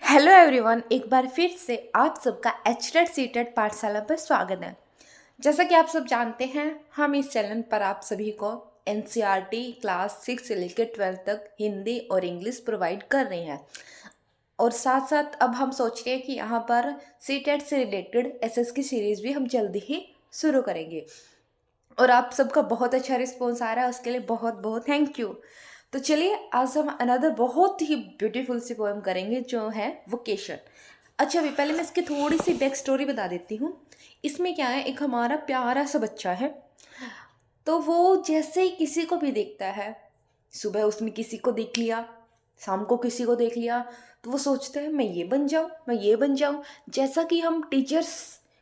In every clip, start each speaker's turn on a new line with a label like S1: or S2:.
S1: Hello everyone, एक बार फिर से आप सबका एचटेट सीटेट पाठशाला पर स्वागत है। जैसा कि आप सब जानते हैं, हम इस चैनल पर आप सभी को एनसीईआरटी क्लास 6 से लेकर 12 तक हिंदी और इंग्लिश प्रोवाइड कर रहे हैं। और साथ साथ अब हम सोच रहे हैं कि यहाँ पर सीटेट से रिलेटेड एसएस की सीरीज़ भी हम जल्दी ही शुरू करेंगे। और आप सबका बहुत अच्छा रिस्पॉन्स आ रहा है, उसके लिए बहुत बहुत थैंक यू। तो चलिए आज हम अनदर बहुत ही ब्यूटीफुल सी पोएम करेंगे जो है वोकेशन। अच्छा, अभी पहले मैं इसकी थोड़ी सी बैक स्टोरी बता देती हूँ। इसमें क्या है, एक हमारा प्यारा सा बच्चा है। तो वो जैसे ही किसी को भी देखता है, सुबह उसने किसी को देख लिया, शाम को किसी को देख लिया, तो वो सोचता है मैं ये बन जाऊँ, मैं ये बन जाऊँ। जैसा कि हम टीचर्स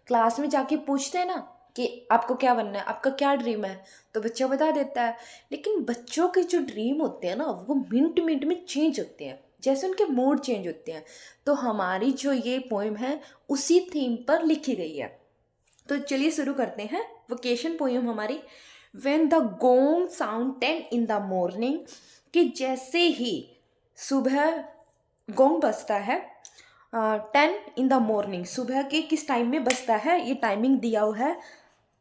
S1: क्लास में जाके पूछते हैं ना कि आपको क्या बनना है, आपका क्या ड्रीम है, तो बच्चा बता देता है। लेकिन बच्चों के जो ड्रीम होते हैं ना, वो मिनट मिनट में चेंज होते हैं, जैसे उनके मूड चेंज होते हैं। तो हमारी जो ये पोएम है उसी थीम पर लिखी गई है। तो चलिए शुरू करते हैं। वोकेशन पोएम हमारी। When the gong sound 10 in the morning, कि जैसे ही सुबह गोंग बजता है 10 इन द मॉर्निंग, सुबह के किस टाइम में बजता है, ये टाइमिंग दिया हुआ है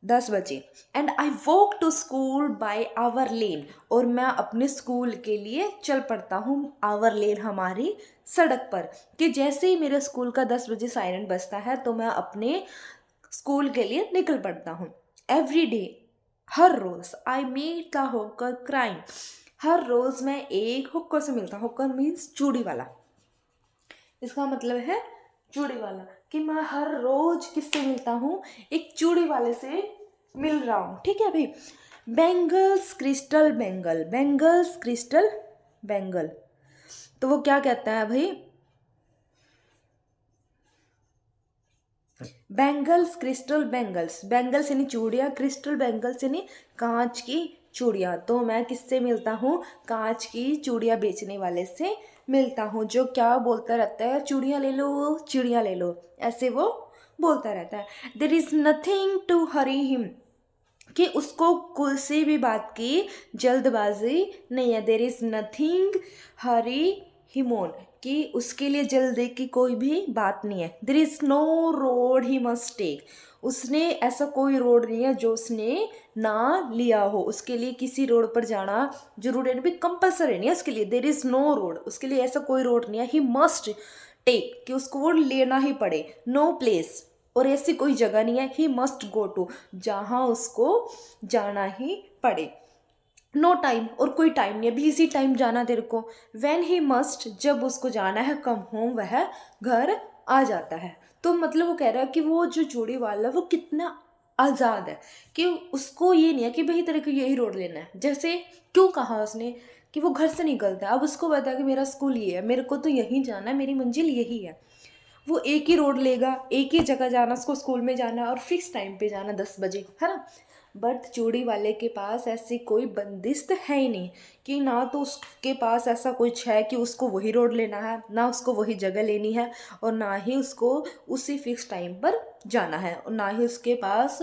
S1: 10 बजे। And I walk to school by our lane, और मैं अपने स्कूल के लिए चल पड़ता हूँ आवर लेन, हमारी सड़क पर। कि जैसे ही मेरे स्कूल का 10 बजे सायरन बजता है तो मैं अपने स्कूल के लिए निकल पड़ता हूँ। एवरी डे, हर रोज, I meet the hooker crime, हर रोज मैं एक हुक्कर से मिलता हूँ। हुक्कर मीन्स चूड़ी वाला, इसका मतलब है चूड़ी वाला। कि मैं हर रोज किससे मिलता हूँ, एक चूड़ी वाले से मिल रहा हूँ। ठीक है भाई। Bangles crystal bangle, bangles crystal bangle, तो वो क्या कहता है भाई, बैंगल्स क्रिस्टल बैंगल्स, बैंगल्स यानी चूड़ियाँ, क्रिस्टल बैंगल्स यानी कांच की चूड़ियाँ। तो मैं किससे मिलता हूँ, कांच की चूड़ियाँ बेचने वाले से मिलता हूँ, जो क्या बोलता रहता है, चूड़ियाँ ले लो, चिड़िया ले लो, ऐसे वो बोलता रहता है। There is nothing to hurry him, कि उसको किसी भी बात की जल्दबाजी नहीं है। देर इज़ नथिंग हरी हिमोन, कि उसके लिए जल्दी की कोई भी बात नहीं है। There is no road he must take, उसने ऐसा कोई रोड नहीं है जो उसने ना लिया हो। उसके लिए किसी रोड पर जाना जरूरी है, भी कंपल्सरी नहीं है उसके लिए। देर इज़ नो रोड, उसके लिए ऐसा कोई रोड नहीं है। ही मस्ट टेक, कि उसको वो लेना ही पड़े। नो प्लेस, और ऐसी कोई जगह नहीं है। ही मस्ट गो टू, जहाँ उसको जाना ही पड़े। नो टाइम, और कोई टाइम नहीं है, अभी इसी टाइम जाना तेरे को। वेन ही मस्ट, जब उसको जाना है, कम होम, वह घर आ जाता है। तो मतलब वो कह रहा है कि वो जो जोड़ी वाला वो कितना आज़ाद है, कि उसको ये नहीं है कि भाई तेरे को यही रोड लेना है। जैसे क्यों कहा उसने कि वो घर से निकलता है, अब उसको पता है कि मेरा स्कूल ये है, मेरे को तो यहीं जाना है, मेरी मंजिल यही है। वो एक ही रोड लेगा, एक ही जगह जाना, उसको स्कूल में जाना और फिक्स टाइम पे जाना 10 बजे, है ना। बट चूड़ी वाले के पास ऐसी कोई बंदिश है ही नहीं, कि ना तो उसके पास ऐसा कुछ है कि उसको वही रोड लेना है, ना उसको वही जगह लेनी है, और ना ही उसको उसी फिक्स टाइम पर जाना है, और ना ही उसके पास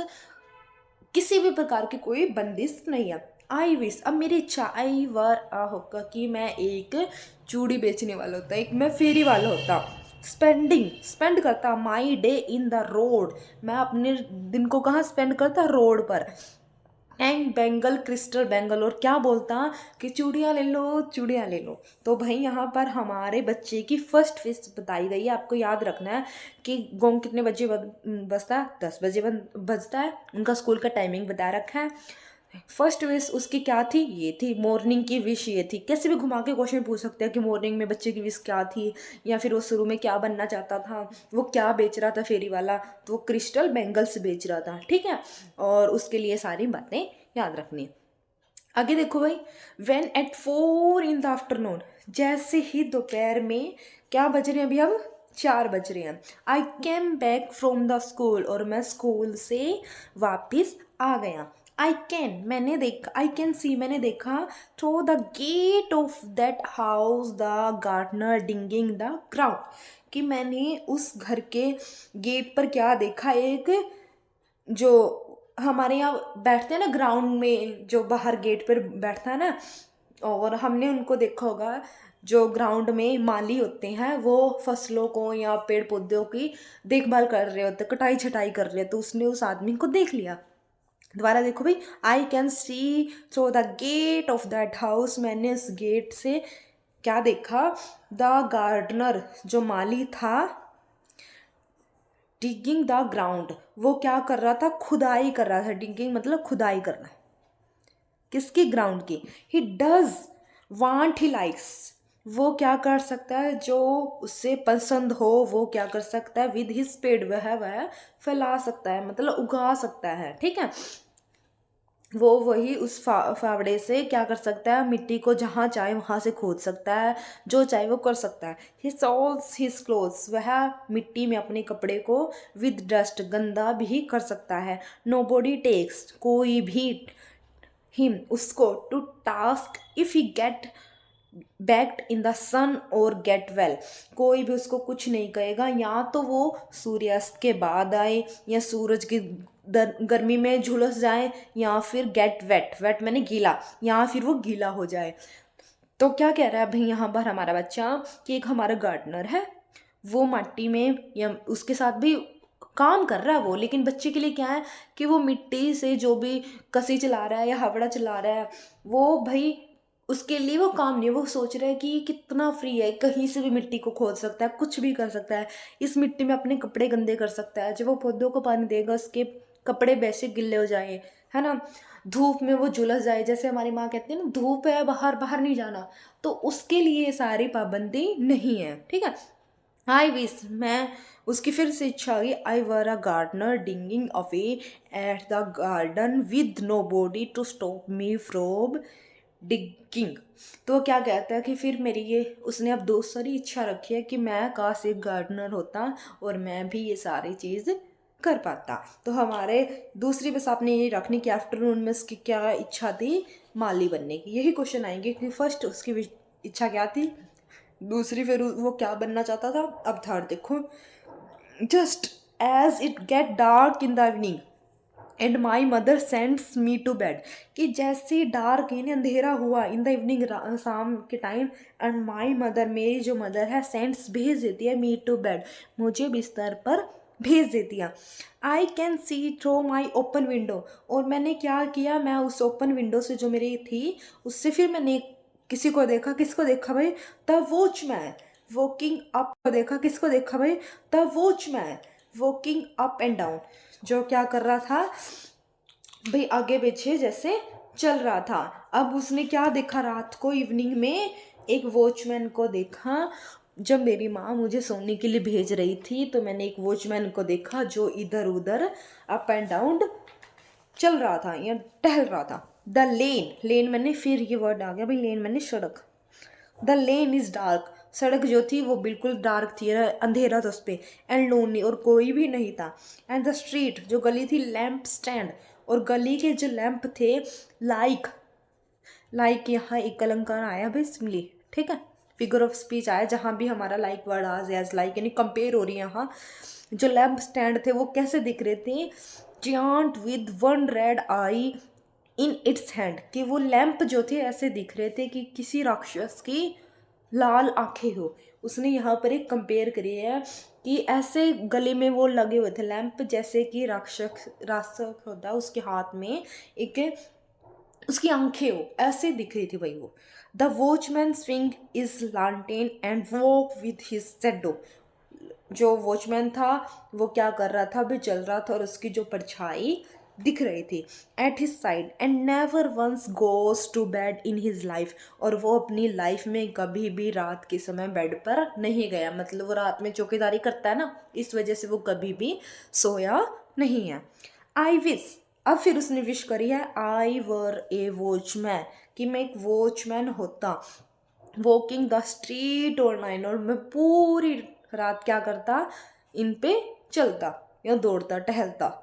S1: किसी भी प्रकार की कोई बंदिश नहीं है। आई विश, अब मेरी इच्छा, आई वर आ होगा, कि मैं एक चूड़ी बेचने वाला होता, एक मैं फेरी वाला होता। स्पेंडिंग, स्पेंड करता my day in the road, मैं अपने दिन को कहाँ स्पेंड करता, रोड पर। एंड बैंगल क्रिस्टल बैंगल, और क्या बोलता कि चूड़ियाँ ले लो, चूड़ियाँ ले लो। तो भाई यहाँ पर हमारे बच्चे की फर्स्ट विश बताई गई है। आपको याद रखना है कि गोंग कितने बजे बजता है, 10 बजे बजता है। उनका स्कूल का टाइमिंग बता रखा है। फर्स्ट विश उसकी क्या थी, ये थी मॉर्निंग की विश, ये थी। कैसे भी घुमा के क्वेश्चन पूछ सकते हैं कि मॉर्निंग में बच्चे की विश क्या थी, या फिर वो शुरू में क्या बनना चाहता था, वो क्या बेच रहा था फेरी वाला, तो वो क्रिस्टल बैंगल्स बेच रहा था। ठीक है, और उसके लिए सारी बातें याद रखनी है। आगे देखो भाई, when at 4 in the afternoon, जैसे ही दोपहर में, क्या बज रहे हैं अभी, अब 4 बज रहे हैं। I came back from the school, और मैं स्कूल से वापिस आ गया। आई कैन, मैंने देखा, आई कैन सी, मैंने देखा, through the gate of that house the gardener digging the ground, कि मैंने उस घर के गेट पर क्या देखा, एक जो हमारे यहाँ बैठते हैं ना ग्राउंड में, जो बाहर गेट पर बैठता है ना, और हमने उनको देखा होगा जो ग्राउंड में माली होते हैं वो फसलों को या पेड़ पौधों की देखभाल कर रहे होते, कटाई छटाई कर रहे, तो उसने उस आदमी को देख लिया। दोबारा देखो भाई, I can see through the gate of that house, मैंने उस गेट से क्या देखा, द गार्डनर जो माली था, डिगिंग द ग्राउंड, वो क्या कर रहा था, खुदाई कर रहा था। डिगिंग मतलब खुदाई करना, किसकी, ग्राउंड की। He does want, he likes, वो क्या कर सकता है, जो उससे पसंद हो वो क्या कर सकता है, विद हिज पेड़, वह फैला सकता है, मतलब उगा सकता है, ठीक है। वो वही उस फावड़े से क्या कर सकता है, मिट्टी को जहाँ चाहे वहाँ से खोद सकता है, जो चाहे वो कर सकता है। ही सॉल्व्स हिज क्लोथ्स, वह मिट्टी में अपने कपड़े को विद डस्ट, गंदा भी कर सकता है। नो बॉडी टेक्स, कोई भी हिम, उसको, to task if he get backed in the sun और गेट वेल, कोई भी उसको कुछ नहीं कहेगा, या तो वो सूर्यास्त के बाद आए, या सूरज की गर्मी में झुलस जाए, या फिर गेट वेट, वेट मैंने गीला, या फिर वो गीला हो जाए। तो क्या कह रहा है भाई यहाँ पर हमारा बच्चा, कि एक हमारा गार्डनर है, वो मिट्टी में या उसके साथ भी काम कर रहा है वो, लेकिन बच्चे के लिए क्या है कि वो मिट्टी से जो भी कसी चला रहा है या हवड़ा चला रहा है, वो भाई उसके लिए वो काम नहीं है। वो सोच रहा है कि ये कितना फ्री है, कहीं से भी मिट्टी को खोद सकता है, कुछ भी कर सकता है, इस मिट्टी में अपने कपड़े गंदे कर सकता है। जब वो पौधों को पानी देगा उसके कपड़े वैसे गिल्ले हो जाए, है ना, धूप में वो झुलस जाए, जैसे हमारी माँ कहती है ना, धूप है बाहर बाहर नहीं जाना, तो उसके लिए ये सारी पाबंदी नहीं है, ठीक है। आई विश, मैं उसकी फिर से इच्छा हुई, I were a gardener digging away at the garden with nobody to stop me from digging. तो क्या कहता है कि फिर मेरी ये, उसने अब दूसरी इच्छा रखी है कि मैं काश एक गार्डनर होता और मैं भी ये सारी चीज़ कर पाता। तो हमारे दूसरी बस आपने ये रखनी कि आफ्टरनून में उसकी क्या इच्छा थी, माली बनने की। यही क्वेश्चन आएंगे कि फर्स्ट उसकी इच्छा क्या थी, दूसरी फिर वो क्या बनना चाहता था। अब थर्ड देखो, just as it get dark in the evening and my mother sends me to bed, कि जैसे डार्क यानी अंधेरा हुआ इन द इवनिंग, शाम के टाइम, एंड माई मदर, मेरी जो मदर है, सेंड्स भेज देती है, मी टू बेड, मुझे बिस्तर पर भेज देती है। आई can see through my open window, और मैंने क्या किया, मैं उस ओपन विंडो से जो मेरी थी उससे फिर मैंने किसी को देखा, किसको देखा भाई, द वॉचमैन वॉकिंग अप को देखा, किसको देखा भाई, the watchman walking up and down, जो क्या कर रहा था भाई, आगे पीछे जैसे चल रहा था। अब उसने क्या देखा, रात को इवनिंग में एक वॉचमैन को देखा। जब मेरी माँ मुझे सोने के लिए भेज रही थी तो मैंने एक वॉचमैन को देखा जो इधर उधर अप एंड डाउन चल रहा था या टहल रहा था। द लेन, लेन मैंने, फिर ये वर्ड आ गया भाई, लेन मैंने सड़क, द लेन इज डार्क, सड़क जो थी वो बिल्कुल डार्क थी, अंधेरा था उस पर, एंड लोनली, और कोई भी नहीं था। एंड द स्ट्रीट, जो गली थी, लैम्प स्टैंड, और गली के जो लैंप थे, लाइक, लाइक यहाँ एक अलंकार आया भाई, सिमली, ठीक है, फिगर ऑफ स्पीच आया, जहाँ भी हमारा लाइक वर्ड आ एज लाइक, यानी कंपेयर हो रही है यहाँ। जो लैम्प स्टैंड थे वो कैसे दिख रहे थे, giant with one red I in its hand, कि वो लैंप जो थे ऐसे दिख रहे थे कि किसी राक्षस की लाल आंखें हो। उसने यहाँ पर एक कंपेयर करी है कि ऐसे गले में वो लगे हुए थे लैंप, जैसे कि राक्षस राक्षस होता है उसके हाथ में एक, उसकी आंखें हो, ऐसे दिख रही थी भाई वो। द वॉचमैन स्विंग इज लालटेन and walk with his shadow, जो वॉचमैन था वो क्या कर रहा था, भी चल रहा था और उसकी जो परछाई दिख रही थी। At his side and never once goes to bed in his life, और वो अपनी लाइफ में कभी भी रात के समय बेड पर नहीं गया, मतलब वो रात में चौकीदारी करता है ना, इस वजह से वो कभी भी सोया नहीं है। आई विश, अब फिर उसने विश करी है, आई वर ए वॉचमैन, कि मैं एक वॉचमैन होता, वॉकिंग द स्ट्रीट और नाइन, और मैं पूरी रात क्या करता, इन पे चलता या दौड़ता टहलता।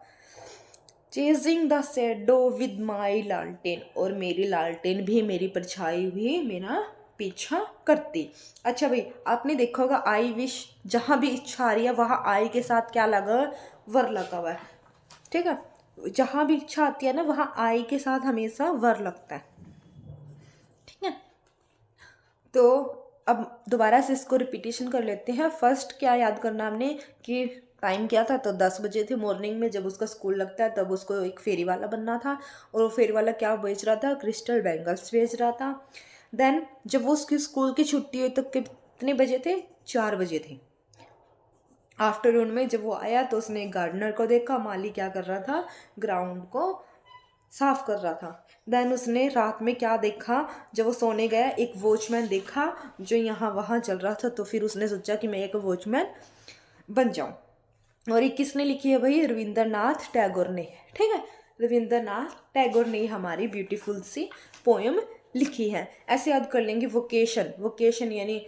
S1: Chasing the shadow with my लालटेन, और मेरी लालटेन भी मेरी परछाई भी मेरा पीछा करती। अच्छा भाई, आपने देखा होगा आई विश, जहाँ भी इच्छा आ रही है वहाँ आई के साथ क्या लगा, वर लगा हुआ है, ठीक है। जहाँ भी इच्छा आती है ना वहाँ आई के साथ हमेशा वर लगता है, ठीक है। तो अब दोबारा से इसको रिपीटेशन कर लेते हैं। फर्स्ट क्या याद करना हमने कि टाइम क्या था, तो 10 बजे थे मॉर्निंग में, जब उसका स्कूल लगता है तब उसको एक फेरी वाला बनना था, और वो फेरी वाला क्या बेच रहा था, क्रिस्टल बैंगल्स बेच रहा था। देन जब वो उसकी स्कूल की छुट्टी हुई तो कितने बजे थे, 4 बजे थे। आफ्टरनून में जब वो आया तो उसने एक गार्डनर को देखा, माली क्या कर रहा था, ग्राउंड को साफ कर रहा था। देन उसने रात में क्या देखा, जब वो सोने गया एक वॉचमैन देखा जो यहाँ वहाँ चल रहा था, तो फिर उसने सोचा कि मैं एक वॉचमैन बन जाऊँ। और ये किसने लिखी है भाई, रविंद्रनाथ टैगोर ने, ठीक है। रविंद्रनाथ टैगोर ने हमारी ब्यूटीफुल सी पोएम लिखी है। ऐसे याद कर लेंगे। वोकेशन, वोकेशन यानी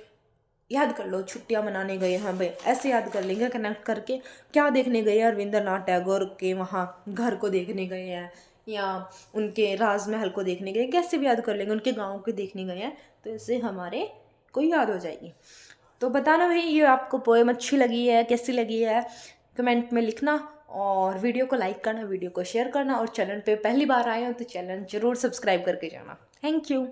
S1: याद कर लो, छुट्टियां मनाने गए हैं भाई, ऐसे याद कर लेंगे कनेक्ट करके। क्या देखने गए हैं, रविंद्रनाथ टैगोर के वहाँ घर को देखने गए हैं, या उनके राजमहल को देखने गए, कैसे भी याद कर लेंगे, उनके गाँव को देखने गए हैं, तो इससे हमारे को याद हो जाएगी। तो बताना भाई ये आपको पोएम अच्छी लगी है, कैसी लगी है, कमेंट में लिखना। और वीडियो को लाइक करना, वीडियो को शेयर करना, और चैनल पे पहली बार आए हो तो चैनल ज़रूर सब्सक्राइब करके जाना। Thank you.